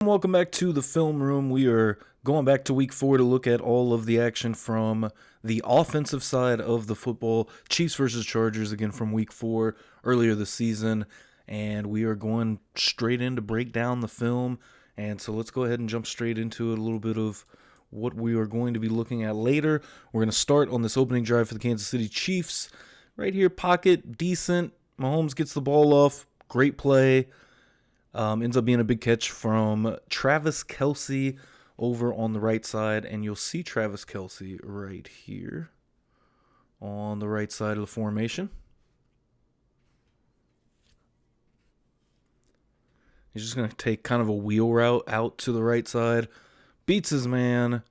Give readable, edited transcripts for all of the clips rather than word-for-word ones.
Welcome back to the film room. We are going back to week 4 to look at all of the action from the offensive side of the football. Chiefs versus Chargers again from week 4 earlier this season. And we are going straight in to break down the film. And so let's go ahead and jump straight into it. A little bit of what we are going to be looking at later. We're going to start on this opening drive for the Kansas City Chiefs. Right here, pocket, decent. Mahomes gets the ball off. Great play. Ends up being a big catch from Travis Kelce over on the right side. And you'll see Travis Kelce right here on the right side of the formation. He's just going to take kind of a wheel route out to the right side. Beats his man.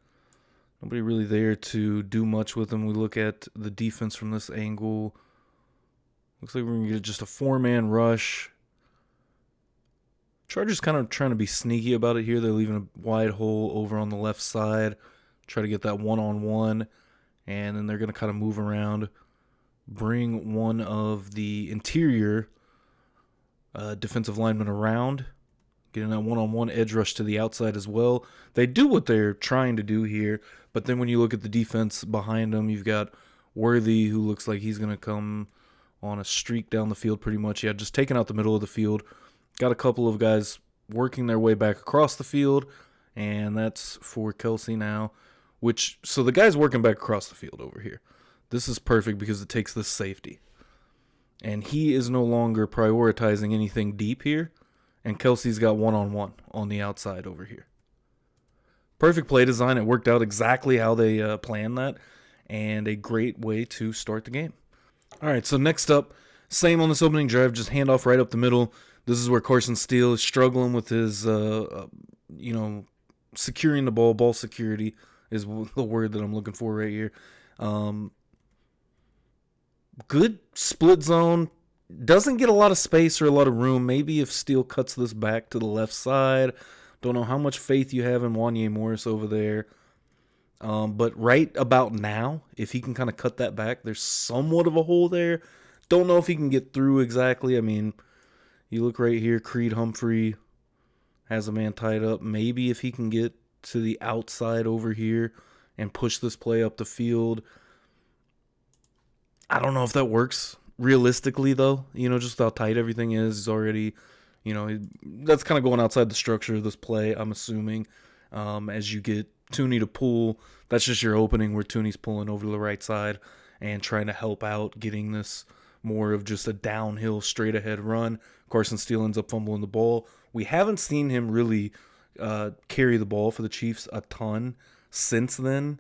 Nobody really there to do much with him. We look at the defense from this angle. Looks like we're going to get just a 4-man rush. Chargers kind of trying to be sneaky about it here. They're leaving a wide hole over on the left side. Try to get that one-on-one. And then they're going to kind of move around. Bring one of the interior defensive linemen around. Getting that one-on-one edge rush to the outside as well. They do what they're trying to do here. But then when you look at the defense behind them, you've got Worthy, who looks like he's going to come on a streak down the field pretty much. Yeah, just taking out the middle of the field. Got a couple of guys working their way back across the field, and that's for Kelce now. So the guy's working back across the field over here. This is perfect because it takes this safety. And he is no longer prioritizing anything deep here, and Kelce's got one-on-one on the outside over here. Perfect play design. It worked out exactly how they planned that, and a great way to start the game. All right, so next up, same on this opening drive, just handoff right up the middle. This is where Carson Steele is struggling with his, securing the ball. Ball security is the word that I'm looking for right here. Good split zone. Doesn't get a lot of space or a lot of room. Maybe if Steele cuts this back to the left side. Don't know how much faith you have in Wanya Morris over there. But right about now, if he can kind of cut that back, there's somewhat of a hole there. Don't know if he can get through exactly. I mean, you look right here, Creed Humphrey has a man tied up. Maybe if he can get to the outside over here and push this play up the field. I don't know if that works realistically, though. Just how tight everything is. He's already, that's kind of going outside the structure of this play, I'm assuming. As you get Tooney to pull, that's just your opening where Tooney's pulling over to the right side and trying to help out, getting this more of just a downhill, straight-ahead run. Carson Steele ends up fumbling the ball. We haven't seen him really carry the ball for the Chiefs a ton since then.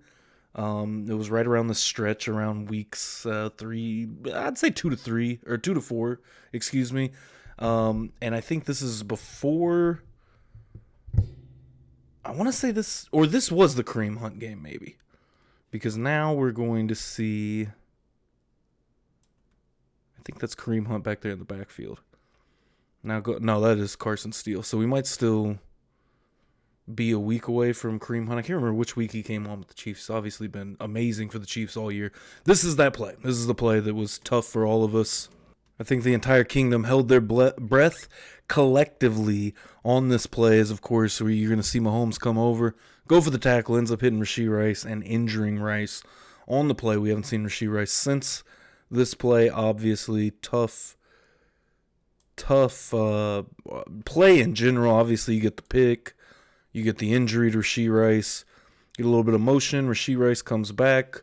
It was right around the stretch, around weeks 3, I'd say 2 to 3, or 2 to 4, excuse me. And I think this is before, I want to say this was the Kareem Hunt game maybe. Because now we're going to see, I think that's Kareem Hunt back there in the backfield. No, that is Carson Steele. So we might still be a week away from Kareem Hunt. I can't remember which week he came on with the Chiefs. It's obviously been amazing for the Chiefs all year. This is that play. This is the play that was tough for all of us. I think the entire kingdom held their breath collectively on this play, as of course where you're going to see Mahomes come over, go for the tackle, ends up hitting Rashee Rice and injuring Rice on the play. We haven't seen Rashee Rice since this play. Obviously, tough play in general. Obviously, you get the pick, you get the injury to Rashee Rice, get a little bit of motion. Rashee Rice comes back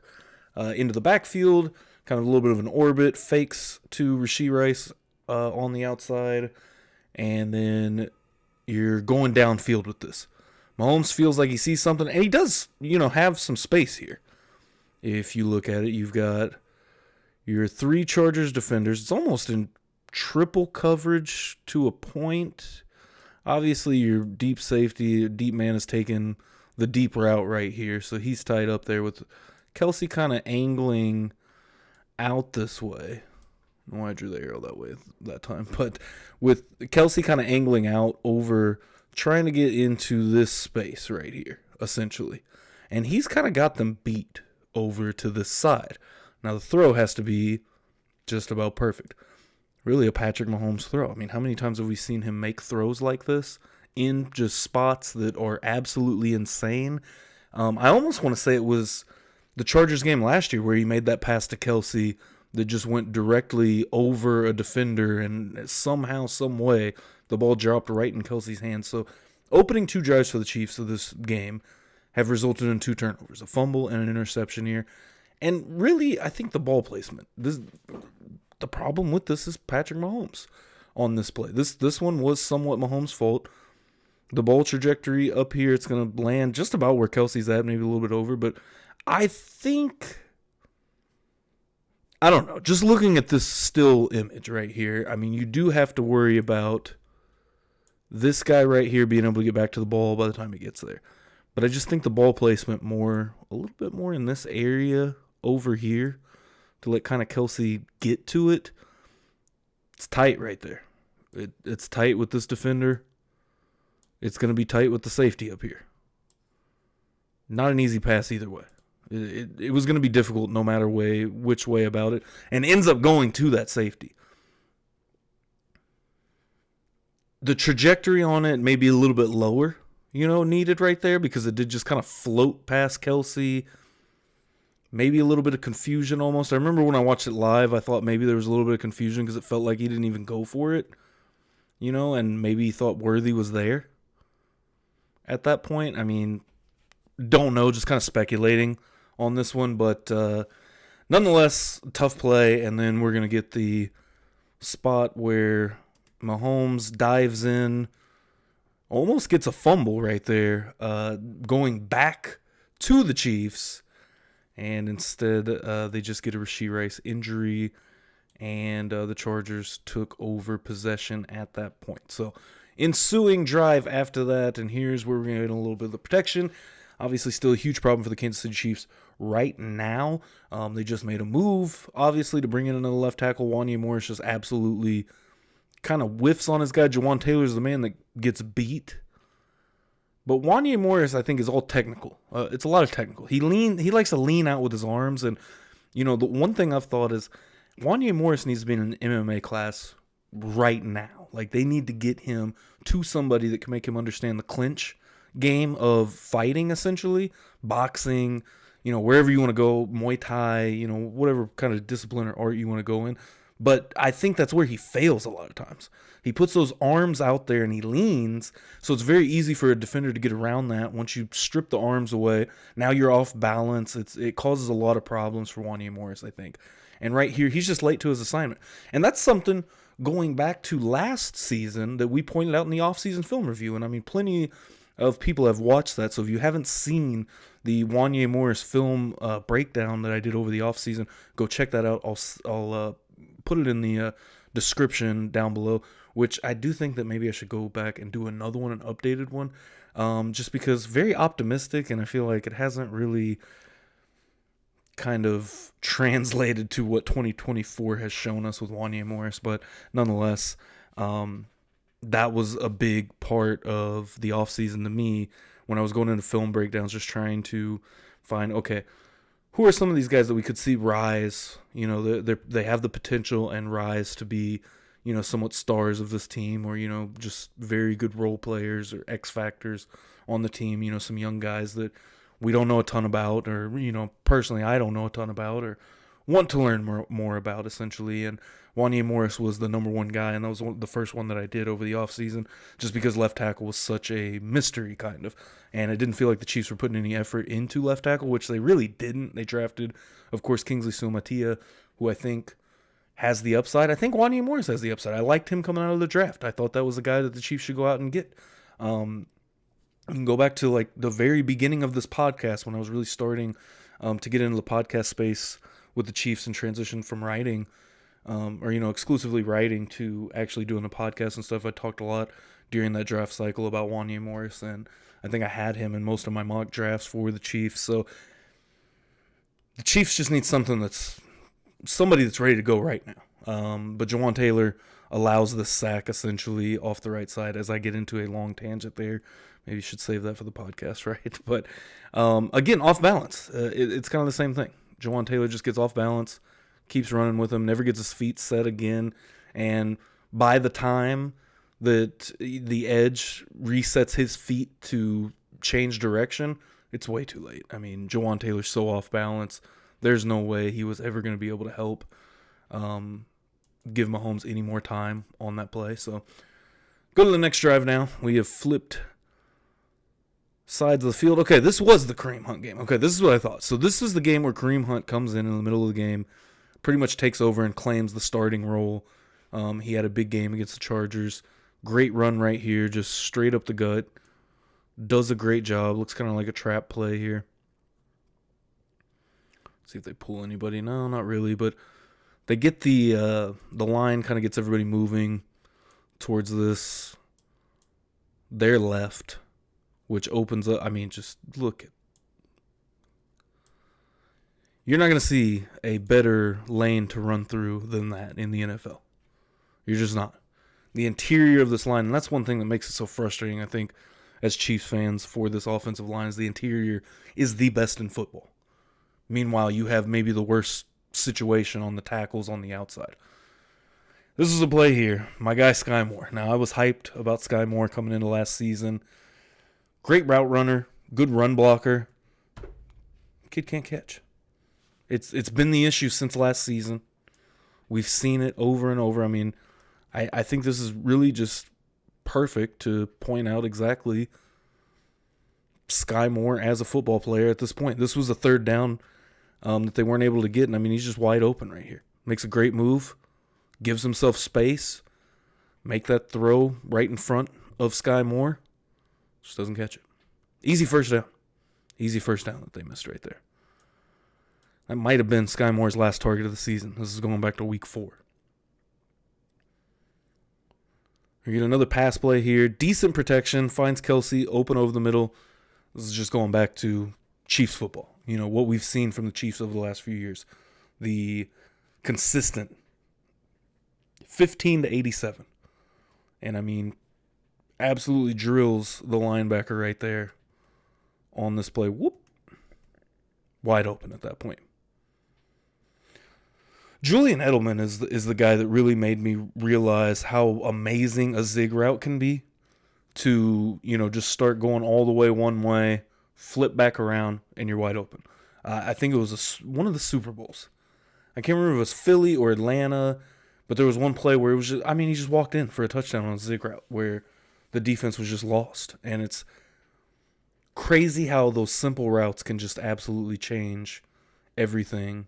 into the backfield, kind of a little bit of an orbit, fakes to Rashee Rice on the outside, and then you're going downfield with this. Mahomes feels like he sees something, and he does, have some space here. If you look at it, you've got your 3 Chargers defenders. It's almost in triple coverage to a point. Obviously, your deep safety, deep man is taking the deep route right here. So he's tied up there with Kelce kind of angling out this way. I don't know why I drew the arrow that way that time. But with Kelce kind of angling out over, trying to get into this space right here, essentially. And he's kind of got them beat over to this side. Now, the throw has to be just about perfect. Really a Patrick Mahomes throw. I mean, how many times have we seen him make throws like this in just spots that are absolutely insane. I almost want to say it was the Chargers game last year where he made that pass to Kelce that just went directly over a defender, and somehow, some way, the ball dropped right in Kelce's hands. So opening 2 drives for the Chiefs of this game have resulted in 2 turnovers, a fumble and an interception here. And really, I think the ball placement. The problem with this is Patrick Mahomes on this play. This one was somewhat Mahomes' fault. The ball trajectory up here, it's going to land just about where Kelce's at, maybe a little bit over. But I think, I don't know, just looking at this still image right here, I mean, you do have to worry about this guy right here being able to get back to the ball by the time he gets there. But I just think the ball placement a little bit more in this area over here to let kind of Kelce get to it. It's tight right there. It's tight with this defender. It's going to be tight with the safety up here. Not an easy pass either way. It was going to be difficult no matter which way about it, and ends up going to that safety. The trajectory on it may be a little bit lower, needed right there, because it did just kind of float past Kelce. Maybe a little bit of confusion almost. I remember when I watched it live, I thought maybe there was a little bit of confusion because it felt like he didn't even go for it, and maybe he thought Worthy was there at that point. I mean, don't know, just kind of speculating on this one, but nonetheless, tough play. And then we're going to get the spot where Mahomes dives in, almost gets a fumble right there, going back to the Chiefs. And instead, they just get a Rashee Rice injury, and the Chargers took over possession at that point. So, ensuing drive after that, and here's where we're going to get a little bit of the protection. Obviously, still a huge problem for the Kansas City Chiefs right now. They just made a move, obviously, to bring in another left tackle. Wanya Morris just absolutely kind of whiffs on his guy. Jawan Taylor's the man that gets beat. But Wanya Morris, I think, is all technical. It's a lot of technical. He likes to lean out with his arms. And, the one thing I've thought is Wanya Morris needs to be in an MMA class right now. Like, they need to get him to somebody that can make him understand the clinch game of fighting, essentially. Boxing, wherever you want to go, Muay Thai, whatever kind of discipline or art you want to go in. But I think that's where he fails a lot of times. He puts those arms out there and he leans, so it's very easy for a defender to get around that. Once you strip the arms away, now you're off balance. It causes a lot of problems for Wanya Morris, I think. And right here, he's just late to his assignment. And that's something going back to last season that we pointed out in the offseason film review. And I mean, plenty of people have watched that. So if you haven't seen the Wanya Morris film breakdown that I did over the offseason, go check that out. I'll put it in the description down below, which I do think that maybe I should go back and do another one, an updated one, just because very optimistic, and I feel like it hasn't really kind of translated to what 2024 has shown us with Wanya Morris. But nonetheless, that was a big part of the offseason to me when I was going into film breakdowns, just trying to find, okay, who are some of these guys that we could see rise? They have the potential and rise to be, somewhat stars of this team, or, just very good role players or X factors on the team, some young guys that we don't know a ton about, or, personally I don't know a ton about, or want to learn more about, essentially. And Wanya Morris was the number one guy, and that was the first one that I did over the offseason, just because left tackle was such a mystery, kind of. And it didn't feel like the Chiefs were putting any effort into left tackle, which they really didn't. They drafted, of course, Kingsley Sumatia, who I think has the upside. I think Wanya Morris has the upside. I liked him coming out of the draft. I thought that was a guy that the Chiefs should go out and get. You can go back to like the very beginning of this podcast when I was really starting to get into the podcast space with the Chiefs and transition from writing, or exclusively writing to actually doing the podcast and stuff. I talked a lot during that draft cycle about Wanya Morris, and I think I had him in most of my mock drafts for the Chiefs. So the Chiefs just need somebody that's ready to go right now. But Jawan Taylor allows this sack essentially off the right side. As I get into a long tangent there, maybe you should save that for the podcast, right? But again, off balance. It's kind of the same thing. Jawan Taylor just gets off balance, keeps running with him, never gets his feet set again. And by the time that the edge resets his feet to change direction, it's way too late. I mean, Jawan Taylor's so off balance. There's no way he was ever going to be able to help give Mahomes any more time on that play. So go to the next drive now. We have flipped sides of the field. Okay, this was the Kareem Hunt game. Okay, this is what I thought. So this is the game where Kareem Hunt comes in the middle of the game, pretty much takes over and claims the starting role. He had a big game against the Chargers. Great run right here, just straight up the gut. Does a great job. Looks kind of like a trap play here. See if they pull anybody. No, not really, but they get the line, kind of gets everybody moving towards their left, which opens up. I mean, just look at. You're not going to see a better lane to run through than that in the NFL. You're just not. The interior of this line, and that's one thing that makes it so frustrating, I think, as Chiefs fans for this offensive line, is the interior is the best in football. Meanwhile, you have maybe the worst situation on the tackles on the outside. This is a play here. My guy Sky Moore. Now, I was hyped about Sky Moore coming into last season. Great route runner, good run blocker. Kid can't catch. It's been the issue since last season. We've seen it over and over. I mean, I think this is really just perfect to point out exactly Sky Moore as a football player at this point. This was a third down that they weren't able to get, and I mean, he's just wide open right here. Makes a great move, gives himself space, make that throw right in front of Sky Moore. Just doesn't catch it. Easy first down. Easy first down that they missed right there. That might have been Sky Moore's last target of the season. This is going back to week 4. We get another pass play here. Decent protection. Finds Kelce open over the middle. This is just going back to Chiefs football. You know, what we've seen from the Chiefs over the last few years. The consistent 15 to 87. And I mean, absolutely drills the linebacker right there on this play. Whoop. Wide open at that point. Julian Edelman is the guy that really made me realize how amazing a zig route can be. To, you know, just start going all the way one way, flip back around, and you're wide open. I think it was one of the Super Bowls. I can't remember if it was Philly or Atlanta, but there was one play where it was just, I mean, he just walked in for a touchdown on a zig route where the defense was just lost. And it's crazy how those simple routes can just absolutely change everything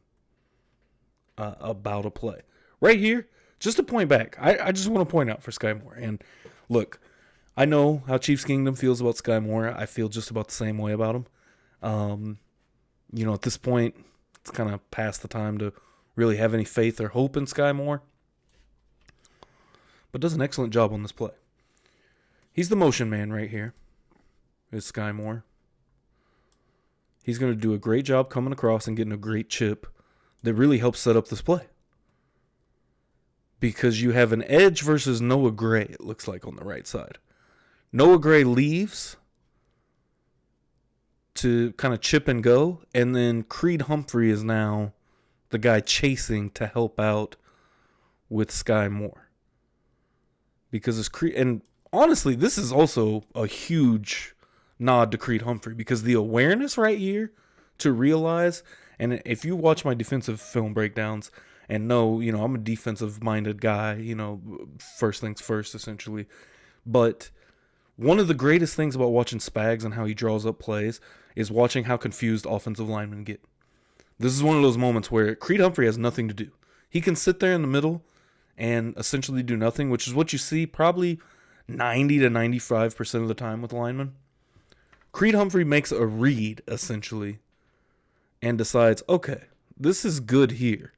about a play. Right here, just to point back, I just want to point out for Sky Moore. And look, I know how Chiefs Kingdom feels about Sky Moore. I feel just about the same way about him. You know, at this point, it's kind of past the time to really have any faith or hope in Sky Moore. But does an excellent job on this play. He's the motion man right here, is Sky Moore. He's going to do a great job coming across and getting a great chip that really helps set up this play. Because you have an edge versus Noah Gray, it looks like, on the right side. Noah Gray leaves to kind of chip and go, and then Creed Humphrey is now the guy chasing to help out with Sky Moore. Because it's Creed, and honestly, this is also a huge nod to Creed Humphrey, because the awareness right here to realize, and if you watch my defensive film breakdowns and know, you know, I'm a defensive-minded guy, you know, first things first, essentially. But one of the greatest things about watching Spags and how he draws up plays is watching how confused offensive linemen get. This is one of those moments where Creed Humphrey has nothing to do. He can sit there in the middle and essentially do nothing, which is what you see probably 90 to 95% of the time with linemen. Creed Humphrey makes a read, essentially, and decides, okay, this is good here.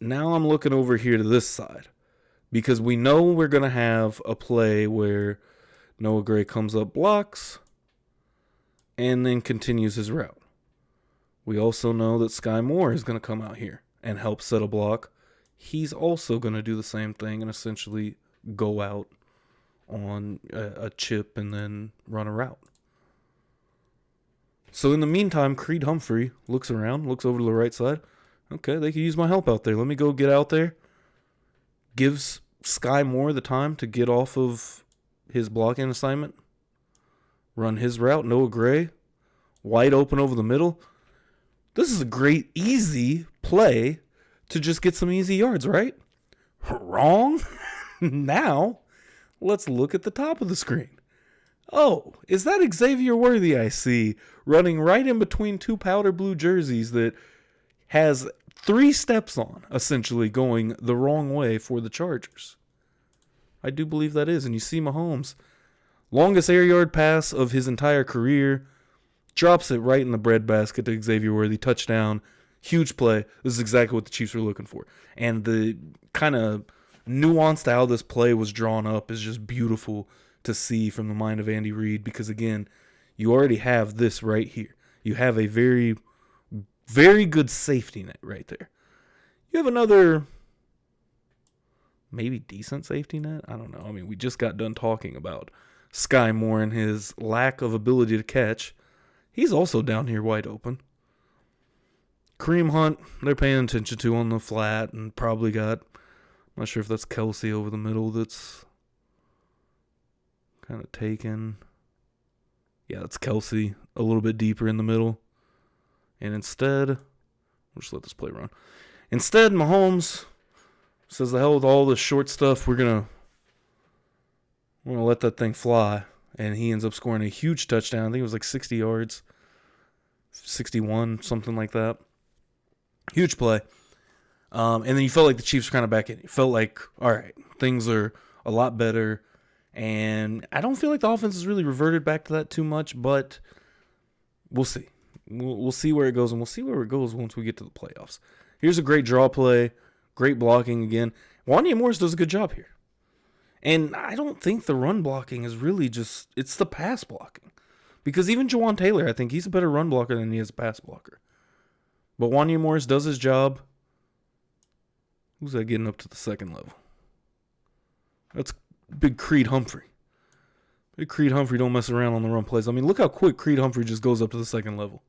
Now I'm looking over here to this side, because we know we're going to have a play where Noah Gray comes up, blocks, and then continues his route. We also know that Sky Moore is going to come out here and help set a block. He's also going to do the same thing and essentially go out on a chip and then run a route. So in the meantime, Creed Humphrey looks around, looks over to the right side. Okay, they could use my help out there. Let me go get out there. Gives Sky Moore the time to get off of his blocking assignment. Run his route. Noah Gray. Wide open over the middle. This is a great, easy play to just get some easy yards, right? Wrong. Now, let's look at the top of the screen. Oh, is that Xavier Worthy I see running right in between two powder blue jerseys that has 3 steps on, essentially going the wrong way for the Chargers? I do believe that is. And you see Mahomes, longest air yard pass of his entire career, drops it right in the breadbasket to Xavier Worthy, touchdown, huge play. This is exactly what the Chiefs were looking for. And the kind of nuance to how this play was drawn up is just beautiful to see from the mind of Andy Reid, because again, you already have this right here. You have a very, very good safety net right there. You have another maybe decent safety net. I don't know. I mean, we just got done talking about Sky Moore and his lack of ability to catch. He's also down here wide open. Kareem Hunt, they're paying attention to on the flat, and probably got, I'm not sure if that's Kelce over the middle that's kind of taken. Yeah, that's Kelce a little bit deeper in the middle. And instead, we'll just let this play run. Instead, Mahomes says, the hell with all this short stuff. We're gonna let that thing fly. And he ends up scoring a huge touchdown. I think it was like 60 yards. 61, something like that. Huge play. And then you felt like the Chiefs were kind of back in. You felt like, all right, things are a lot better. And I don't feel like the offense has really reverted back to that too much, but we'll see. We'll see where it goes, and we'll see where it goes once we get to the playoffs. Here's a great draw play, great blocking again. Wanya Morris does a good job here. And I don't think the run blocking is really just, it's the pass blocking. Because even Jawan Taylor, I think he's a better run blocker than he is a pass blocker. But Wanya Morris does his job. Who's that getting up to the second level? That's Big Creed Humphrey. Big Creed Humphrey don't mess around on the run plays. I mean, look how quick Creed Humphrey just goes up to the second level.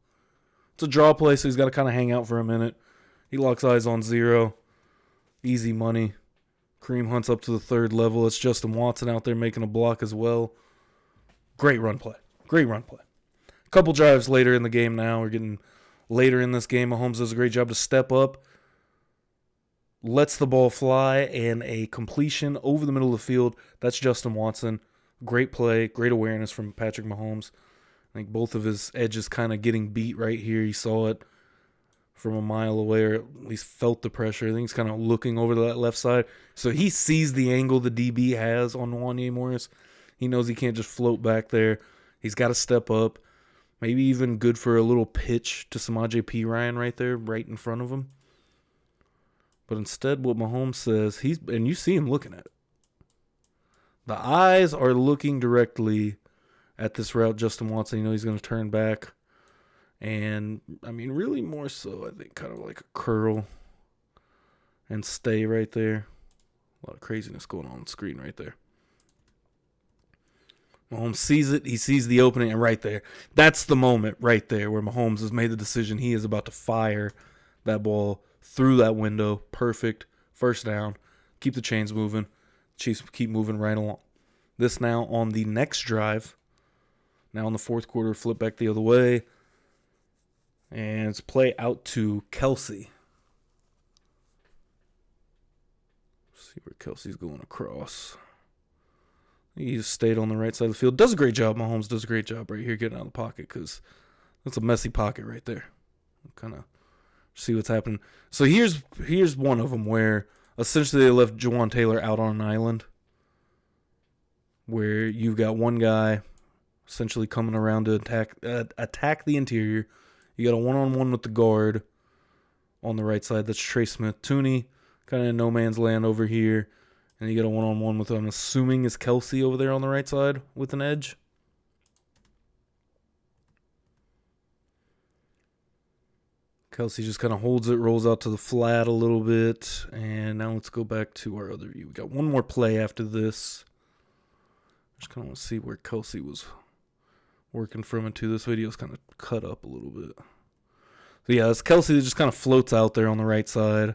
It's a draw play, so he's got to kind of hang out for a minute. He locks eyes on 0. Easy money. Kareem Hunt's up to the third level. It's Justin Watson out there making a block as well. Great run play. Great run play. A couple drives later in the game now. We're getting later in this game. Mahomes does a great job to step up. Lets the ball fly, and a completion over the middle of the field. That's Justin Watson. Great play, great awareness from Patrick Mahomes. I think both of his edges kind of getting beat right here. He saw it from a mile away, or at least felt the pressure. I think he's kind of looking over to that left side. So he sees the angle the DB has on Wanya Morris. He knows he can't just float back there. He's got to step up. Maybe even good for a little pitch to Samaje Perine right there, right in front of him. But instead, what Mahomes says, and you see him looking at it. The eyes are looking directly at this route, Justin Watson. You know he's going to turn back. And, I mean, really more so, I think, kind of like a curl and stay right there. A lot of craziness going on the screen right there. Mahomes sees it. He sees the opening, and right there. That's the moment right there where Mahomes has made the decision. He is about to fire that ball through that window. Perfect. First down. Keep the chains moving. Chiefs keep moving right along. This now on the next drive. Now in the fourth quarter, flip back the other way. And it's play out to Kelce. See where Kelce's going across. He just stayed on the right side of the field. Does a great job. Mahomes does a great job right here getting out of the pocket, because that's a messy pocket right there. Kind of see what's happening. So here's one of them where essentially they left Jawan Taylor out on an island, where you've got one guy essentially coming around to attack the interior. You got a one-on-one with the guard on the right side. That's Trey Smith-Tooney, kind of in no man's land over here. And you got a one-on-one with, I'm assuming, is Kelce over there on the right side with an edge. Kelce just kind of holds it, rolls out to the flat a little bit. And now let's go back to our other view. We got one more play after this. Just kind of want to see where Kelce was working from into. This video's kind of cut up a little bit. So yeah, it's Kelce that just kind of floats out there on the right side.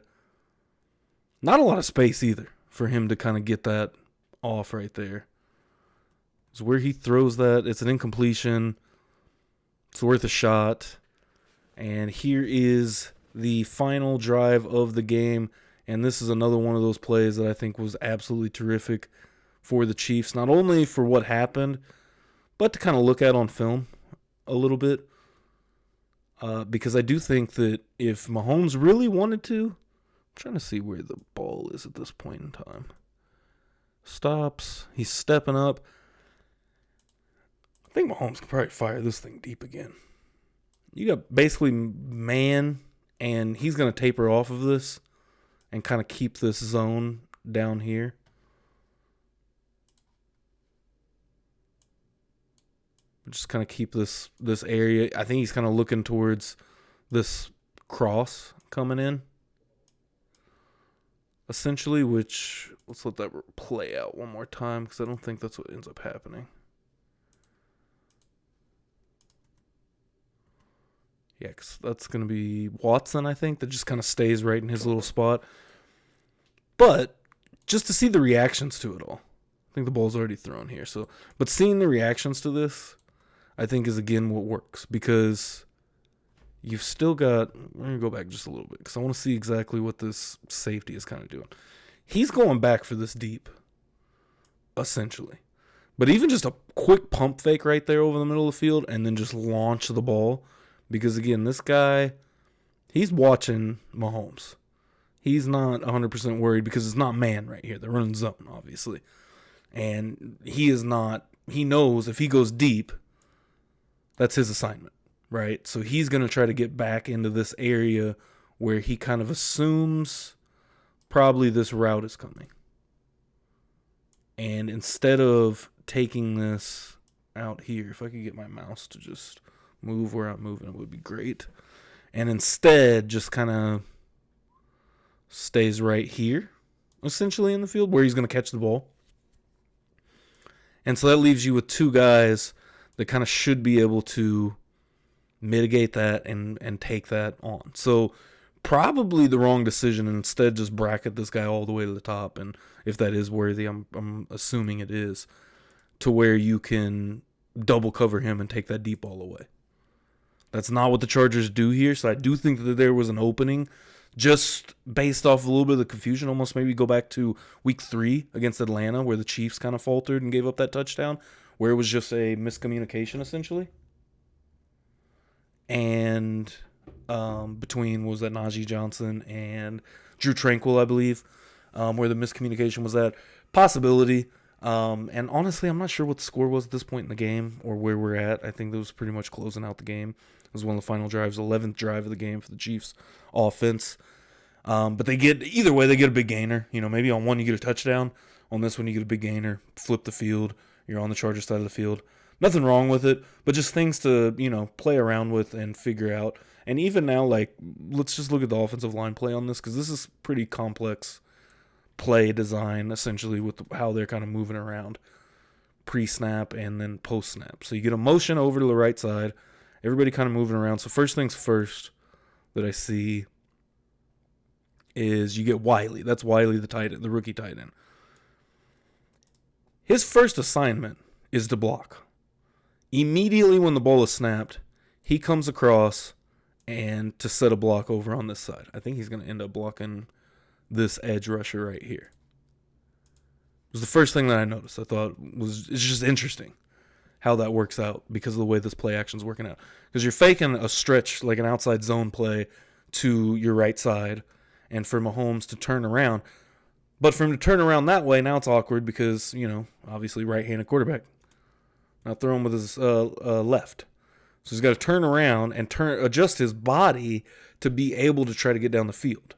Not a lot of space either for him to kind of get that off right there. It's where he throws that. It's an incompletion. It's worth a shot. And here is the final drive of the game. And this is another one of those plays that I think was absolutely terrific for the Chiefs. Not only for what happened, but to kind of look at on film a little bit. Because I do think that if Mahomes really wanted to, I'm trying to see where the ball is at this point in time. Stops. He's stepping up. I think Mahomes can probably fire this thing deep again. You got basically man, and he's going to taper off of this and kind of keep this zone down here. Just kind of keep this area. I think he's kind of looking towards this cross coming in, essentially, which, let's let that play out one more time because I don't think that's what ends up happening. Yeah, because that's going to be Watson, I think, that just kind of stays right in his little spot. But just to see the reactions to it all. I think the ball's already thrown here. But seeing the reactions to this, I think, is, again, what works. Because you've still got... I'm going to go back just a little bit because I want to see exactly what this safety is kind of doing. He's going back for this deep, essentially. But even just a quick pump fake right there over the middle of the field and then just launch the ball. Because, again, this guy, he's watching Mahomes. He's not 100% worried because it's not man right here. They're running zone, obviously. And he knows if he goes deep, that's his assignment, right? So he's going to try to get back into this area where he kind of assumes probably this route is coming. And instead of taking this out here, if I could get my mouse to just move where I'm moving, it would be great. And instead, just kind of stays right here, essentially, in the field, where he's going to catch the ball. And so that leaves you with two guys that kind of should be able to mitigate that and take that on. So probably the wrong decision, and instead just bracket this guy all the way to the top. And if that is worthy, I'm assuming it is, to where you can double cover him and take that deep ball away. That's not what the Chargers do here, so I do think that there was an opening just based off a little bit of the confusion. Almost maybe go back to week 3 against Atlanta where the Chiefs kind of faltered and gave up that touchdown, where it was just a miscommunication essentially. And between, was that Najee Johnson and Drew Tranquill, I believe, where the miscommunication was at. Possibility. And honestly, I'm not sure what the score was at this point in the game or where we're at. I think that was pretty much closing out the game. It was one of the final drives, 11th drive of the game for the Chiefs offense. But either way, they get a big gainer. You know, maybe on one you get a touchdown. On this one you get a big gainer. Flip the field. You're on the Chargers side of the field. Nothing wrong with it, but just things to, play around with and figure out. And even now, let's just look at the offensive line play on this, because this is pretty complex play design, essentially, with how they're kind of moving around pre-snap and then post-snap. So you get a motion over to the right side, everybody kind of moving around. So first things first that I see is you get Wiley. That's Wiley, the rookie tight end. His first assignment is to block. Immediately when the ball is snapped, he comes across and to set a block over on this side. I think he's going to end up blocking this edge rusher right here. It was the first thing that I noticed. I thought it's just interesting how that works out because of the way this play action is working out. Because you're faking a stretch, like an outside zone play, to your right side, and for Mahomes to turn around. But for him to turn around that way, now it's awkward because, obviously right-handed quarterback. Not throwing with his left. So he's got to turn around and adjust his body to be able to try to get down the field.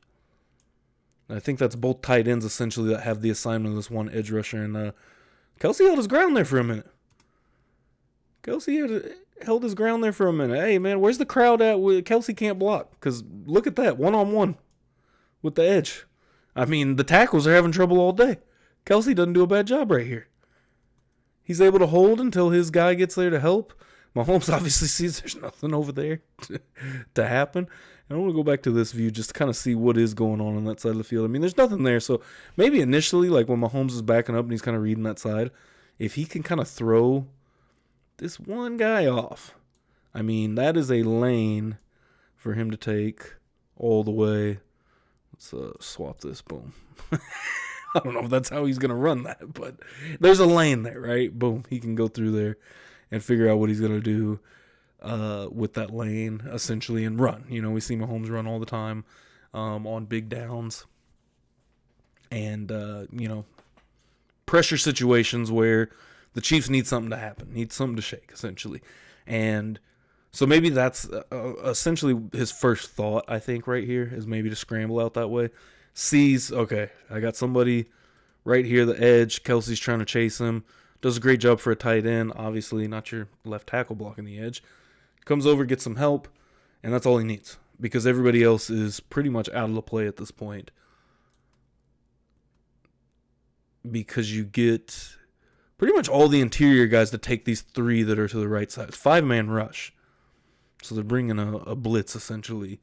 And I think that's both tight ends, essentially, that have the assignment of this one edge rusher. And Kelce held his ground there for a minute. Held his ground there for a minute. Hey, man, where's the crowd at? Kelce can't block. Because look at that, one-on-one with the edge. I mean, the tackles are having trouble all day. Kelce doesn't do a bad job right here. He's able to hold until his guy gets there to help. Mahomes obviously sees there's nothing over there to happen. And I want to go back to this view just to kind of see what is going on that side of the field. I mean, there's nothing there. So maybe initially, like when Mahomes is backing up and he's kind of reading that side, if he can kind of throw this one guy off, I mean, that is a lane for him to take all the way. Let's swap this. Boom. I don't know if that's how he's going to run that, but there's a lane there, right? Boom. He can go through there and figure out what he's going to do with that lane, essentially, and run. You know, we see Mahomes run all the time on big downs. And, pressure situations where the Chiefs need something to happen, need something to shake, essentially. And so maybe that's essentially his first thought, I think, right here, is maybe to scramble out that way. Sees, okay, I got somebody right here, the edge. Kelce's trying to chase him. Does a great job for a tight end. Obviously, not your left tackle blocking the edge. Comes over, gets some help, and that's all he needs. Because everybody else is pretty much out of the play at this point. Because you get pretty much all the interior guys to take these three that are to the right side. It's 5-man rush. So they're bringing a blitz, essentially.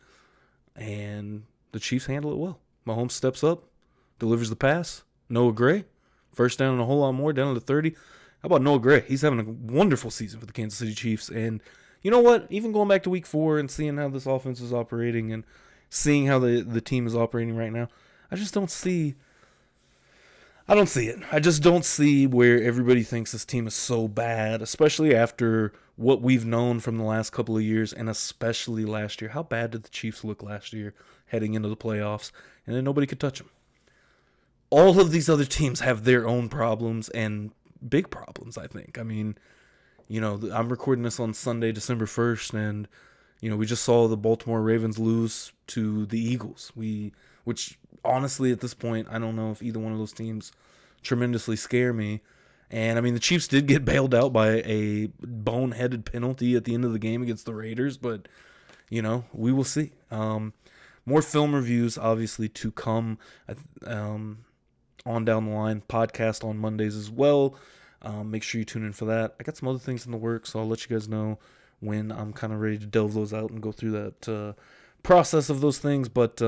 And the Chiefs handle it well. Mahomes steps up, delivers the pass. Noah Gray, first down and a whole lot more, down to the 30. How about Noah Gray? He's having a wonderful season for the Kansas City Chiefs. And you know what? Even going back to week 4 and seeing how this offense is operating and seeing how the team is operating right now, I just don't see... I don't see it. I just don't see where everybody thinks this team is so bad, especially after what we've known from the last couple of years, and especially last year. How bad did the Chiefs look last year heading into the playoffs? And then nobody could touch them. All of these other teams have their own problems, and big problems, I think. I mean, you know, I'm recording this on Sunday, December 1st, and, you know, we just saw the Baltimore Ravens lose to the Eagles. Which honestly, at this point, I don't know if either one of those teams tremendously scare me. And, I mean, the Chiefs did get bailed out by a boneheaded penalty at the end of the game against the Raiders. But, you know, we will see. More film reviews, obviously, to come on down the line. Podcast on Mondays as well. Make sure you tune in for that. I got some other things in the works, so I'll let you guys know when I'm kind of ready to delve those out and go through that process of those things. But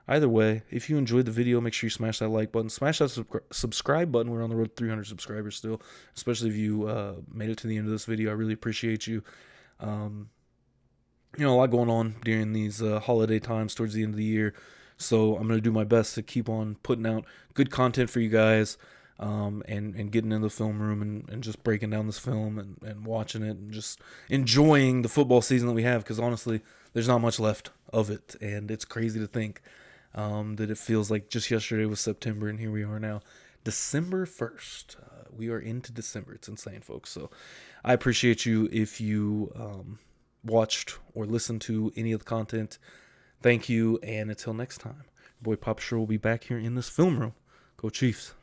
either way, if you enjoyed the video, make sure you smash that like button. Smash that subscribe button. We're on the road to 300 subscribers still, especially if you made it to the end of this video. I really appreciate you. You know, a lot going on during these holiday times towards the end of the year. So I'm going to do my best to keep on putting out good content for you guys and getting in the film room and just breaking down this film and watching it and just enjoying the football season that we have, because honestly, there's not much left of it. And it's crazy to think that it feels like just yesterday was September, and here we are now, December 1st. We are into December. It's insane, folks. So I appreciate you if you watched or listened to any of the content. Thank you, and until next time, your boy Papa Sure will be back here in this film room. Go Chiefs.